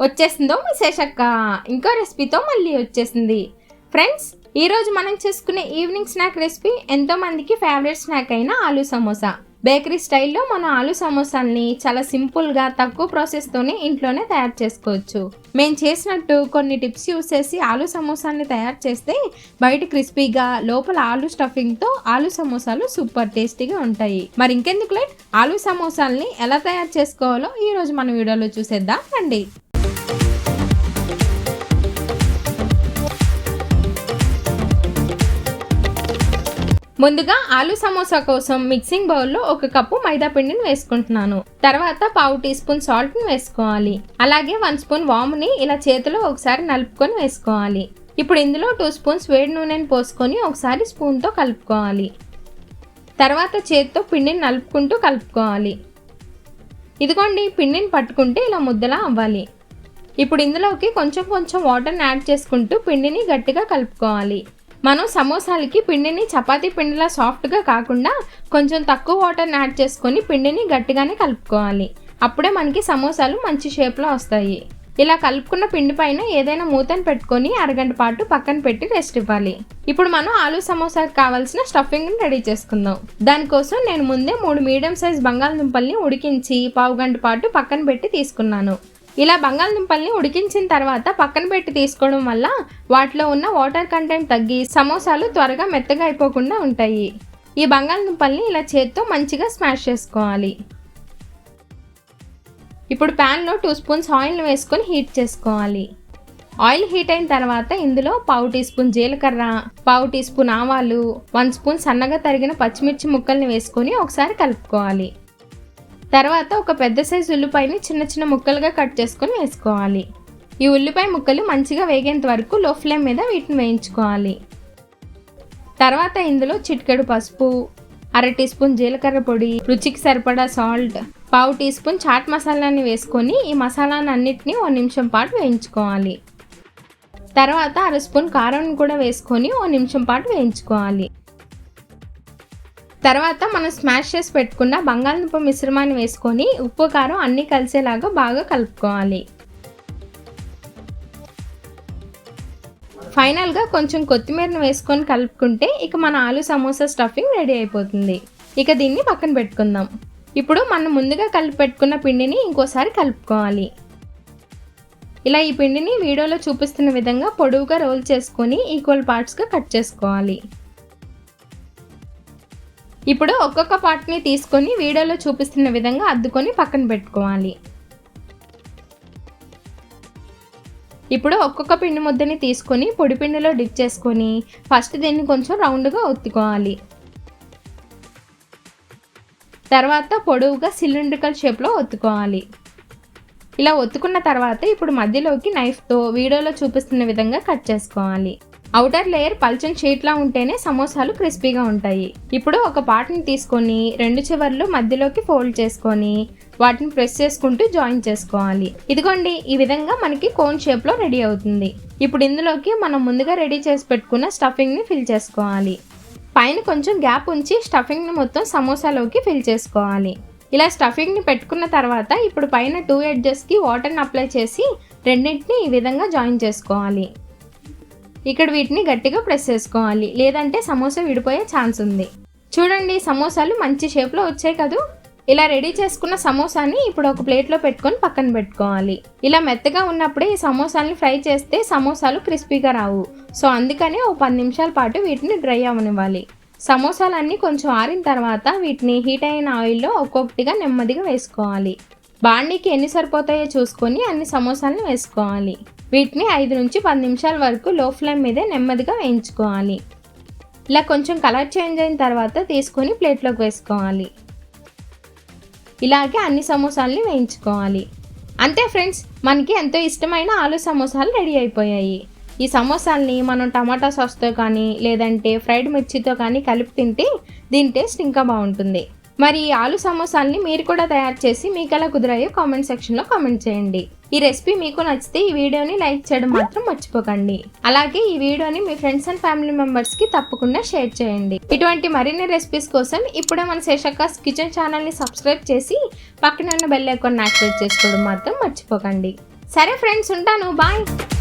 వచ్చేసిందో మీ శేషక్క ఇంకో రెసిపీతో మళ్ళీ వచ్చేసింది. ఫ్రెండ్స్, ఈరోజు మనం చేసుకునే ఈవినింగ్ స్నాక్ రెసిపీ ఎంతో మందికి ఫేవరెట్ స్నాక్ అయిన ఆలూ సమోసా. బేకరీ స్టైల్లో మన ఆలూ సమోసాల్ని చాలా సింపుల్గా తక్కువ ప్రాసెస్తోనే ఇంట్లోనే తయారు చేసుకోవచ్చు. మేము చేసినట్టు కొన్ని టిప్స్ యూస్ చేసి ఆలూ సమోసాల్ని తయారు చేస్తే బయట క్రిస్పీగా లోపల ఆలూ స్టఫింగ్తో ఆలూ సమోసాలు సూపర్ టేస్టీగా ఉంటాయి. మరి ఇంకెందుకు లేట్, ఆలూ సమోసాల్ని ఎలా తయారు చేసుకోవాలో ఈరోజు మన వీడియోలో చూసేద్దాం రండి. ముందుగా ఆలూ సమోసా కోసం మిక్సింగ్ బౌల్లో 1 కప్పు మైదా పిండిని వేసుకుంటున్నాను. తర్వాత పావు టీ స్పూన్ సాల్ట్ని వేసుకోవాలి. అలాగే 1 స్పూన్ వాముని ఇలా చేతిలో ఒకసారి నలుపుకొని వేసుకోవాలి. ఇప్పుడు ఇందులో 2 స్పూన్స్ వేడి నూనెని పోసుకొని ఒకసారి స్పూన్తో కలుపుకోవాలి. తర్వాత చేతితో పిండిని నలుపుకుంటూ కలుపుకోవాలి. ఇదిగోండి, పిండిని పట్టుకుంటే ఇలా ముద్దలా అవ్వాలి. ఇప్పుడు ఇందులోకి కొంచెం వాటర్ని యాడ్ చేసుకుంటూ పిండిని గట్టిగా కలుపుకోవాలి. మనం సమోసాలకి పిండిని చపాతీ పిండిలా సాఫ్ట్గా కాకుండా కొంచెం తక్కువ వాటర్ని యాడ్ చేసుకొని పిండిని గట్టిగానే కలుపుకోవాలి. అప్పుడే మనకి సమోసాలు మంచి షేప్లో వస్తాయి. ఇలా కలుపుకున్న పిండి పైన ఏదైనా మూతను పెట్టుకొని అరగంట పాటు పక్కన పెట్టి రెస్ట్ ఇవ్వాలి. ఇప్పుడు మనం ఆలూ సమోసాకి కావాల్సిన స్టఫింగ్ని రెడీ చేసుకుందాం. దానికోసం నేను ముందే 3 మీడియం సైజ్ బంగాళదుంపల్ని ఉడికించి పావు గంట పాటు పక్కన పెట్టి తీసుకున్నాను. ఇలా బంగాళదుంపల్ని ఉడికించిన తర్వాత పక్కన పెట్టి తీసుకోవడం వల్ల వాటిలో ఉన్న వాటర్ కంటెంట్ తగ్గి సమోసాలు త్వరగా మెత్తగా అయిపోకుండా ఉంటాయి. ఈ బంగాళదుంపల్ని ఇలా చేత్తో మంచిగా స్మాష్ చేసుకోవాలి. ఇప్పుడు ప్యాన్లో 2 స్పూన్స్ ఆయిల్ని వేసుకొని హీట్ చేసుకోవాలి. ఆయిల్ హీట్ అయిన తర్వాత ఇందులో పావు టీ స్పూన్ జీలకర్ర, పావు టీ స్పూన్ ఆవాలు, 1 స్పూన్ సన్నగా తరిగిన పచ్చిమిర్చి ముక్కల్ని వేసుకొని ఒకసారి కలుపుకోవాలి. తర్వాత ఒక పెద్ద సైజు ఉల్లిపాయని చిన్న ముక్కలుగా కట్ చేసుకొని వేసుకోవాలి. ఈ ఉల్లిపాయ ముక్కలు మంచిగా వేగేంత వరకు లో ఫ్లేమ్ మీద వీటిని వేయించుకోవాలి. తర్వాత ఇందులో చిటికెడు పసుపు, 1/2 టీ స్పూన్ జీలకర్ర పొడి, రుచికి సరిపడా సాల్ట్, పావు టీ స్పూన్ చాట్ మసాలాని వేసుకొని ఈ మసాలాని అన్నిటిని 1 నిమిషం పాటు వేయించుకోవాలి. తర్వాత 1/2 స్పూన్ కారం కూడా వేసుకొని 1 నిమిషం పాటు వేయించుకోవాలి. తర్వాత మనం స్మాష్ చేసి పెట్టుకున్న బంగాళదుంప మిశ్రమాన్ని వేసుకొని ఉప్పు కారం అన్నీ కలిసేలాగా బాగా కలుపుకోవాలి. ఫైనల్గా కొంచెం కొత్తిమీరను వేసుకొని కలుపుకుంటే ఇక మన ఆలూ సమోసా స్టఫింగ్ రెడీ అయిపోతుంది. ఇక దీన్ని పక్కన పెట్టుకుందాం. ఇప్పుడు మనం ముందుగా కలిపి పెట్టుకున్న పిండిని ఇంకోసారి కలుపుకోవాలి. ఇలా ఈ పిండిని వీడియోలో చూపిస్తున్న విధంగా పొడవుగా రోల్ చేసుకొని ఈక్వల్ పార్ట్స్గా కట్ చేసుకోవాలి. ఇప్పుడు ఒక్కొక్క పార్ట్ని తీసుకొని వీడియోలో చూపిస్తున్న విధంగా అద్దుకొని పక్కన పెట్టుకోవాలి. ఇప్పుడు ఒక్కొక్క పిండి ముద్దని తీసుకొని పొడి పిండిలో డిప్ చేసుకొని ఫస్ట్ దీన్ని కొంచెం రౌండ్గా ఒత్తుకోవాలి. తర్వాత పొడవుగా సిలిండ్రికల్ షేప్లో ఒత్తుకోవాలి. ఇలా ఒత్తుకున్న తర్వాత ఇప్పుడు మధ్యలోకి నైఫ్తో వీడియోలో చూపిస్తున్న విధంగా కట్ చేసుకోవాలి. ఔటర్ లేయర్ పల్చని షీట్లా ఉంటేనే సమోసాలు క్రిస్పీగా ఉంటాయి. ఇప్పుడు ఒక పార్ట్ని తీసుకొని 2 చివర్లు మధ్యలోకి ఫోల్డ్ చేసుకొని వాటిని ప్రెస్ చేసుకుంటూ జాయిన్ చేసుకోవాలి. ఇదిగోండి, ఈ విధంగా మనకి కోన్ షేప్లో రెడీ అవుతుంది. ఇప్పుడు ఇందులోకి మనం ముందుగా రెడీ చేసి పెట్టుకున్న స్టఫింగ్ని ఫిల్ చేసుకోవాలి. పైన కొంచెం గ్యాప్ ఉంచి స్టఫింగ్ని మొత్తం సమోసాలోకి ఫిల్ చేసుకోవాలి. ఇలా స్టఫింగ్ని పెట్టుకున్న తర్వాత ఇప్పుడు పైన 2 ఎడ్జెస్కి వాటర్ని అప్లై చేసి రెండింటిని ఈ విధంగా జాయిన్ చేసుకోవాలి. ఇక్కడ వీటిని గట్టిగా ప్రెస్ చేసుకోవాలి, లేదంటే సమోసా విడిపోయే ఛాన్స్ ఉంది. చూడండి, సమోసాలు మంచి షేప్లో వచ్చాయి కదూ. ఇలా రెడీ చేసుకున్న సమోసాని ఇప్పుడు ఒక ప్లేట్లో పెట్టుకొని పక్కన పెట్టుకోవాలి. ఇలా మెత్తగా ఉన్నప్పుడే ఈ సమోసాలని ఫ్రై చేస్తే సమోసాలు క్రిస్పీగా రావు. సో అందుకనే 10 నిమిషాల పాటు వీటిని డ్రై అవ్వనివ్వాలి. సమోసాలన్నీ కొంచెం ఆరిన తర్వాత వీటిని హీట్ అయిన ఆయిల్లో ఒక్కొక్కటిగా నెమ్మదిగా వేసుకోవాలి. బాండీకి ఎన్ని సరిపోతాయో చూసుకొని అన్ని సమోసాలను వేసుకోవాలి. వీటిని 5 నుంచి 10 నిమిషాల వరకు లో ఫ్లేమ్ మీదే నెమ్మదిగా వేయించుకోవాలి. ఇలా కొంచెం కలర్ చేంజ్ అయిన తర్వాత తీసుకొని ప్లేట్లోకి వేసుకోవాలి. ఇలాగే అన్ని సమోసాలని వేయించుకోవాలి. అంతే ఫ్రెండ్స్, మనకి ఎంతో ఇష్టమైన ఆలూ సమోసాలు రెడీ అయిపోయాయి. ఈ సమోసాల్ని మనం టమాటా సాస్తో కానీ లేదంటే ఫ్రైడ్ మిర్చితో కానీ కలిపి తింటే దీని టేస్ట్ ఇంకా బాగుంటుంది. మరి ఈ ఆలూ సమోసాల్ని మీరు కూడా తయారు చేసి మీకు ఎలా కుదిరాయో కామెంట్ సెక్షన్లో కామెంట్ చేయండి. ఈ రెసిపీ మీకు నచ్చితే ఈ వీడియోని లైక్ చేయడం మాత్రం మర్చిపోకండి. అలాగే ఈ వీడియోని మీ ఫ్రెండ్స్ అండ్ ఫ్యామిలీ మెంబర్స్కి తప్పకుండా షేర్ చేయండి. ఇటువంటి మరిన్ని రెసిపీస్ కోసం ఇప్పుడే మన శేషక్కాస్ కిచెన్ ఛానల్ని సబ్స్క్రైబ్ చేసి పక్కన ఉన్న బెల్ ఐకాన్ యాక్టివేట్ చేసుకోవడం మాత్రం మర్చిపోకండి. సరే ఫ్రెండ్స్, ఉంటాను, బాయ్.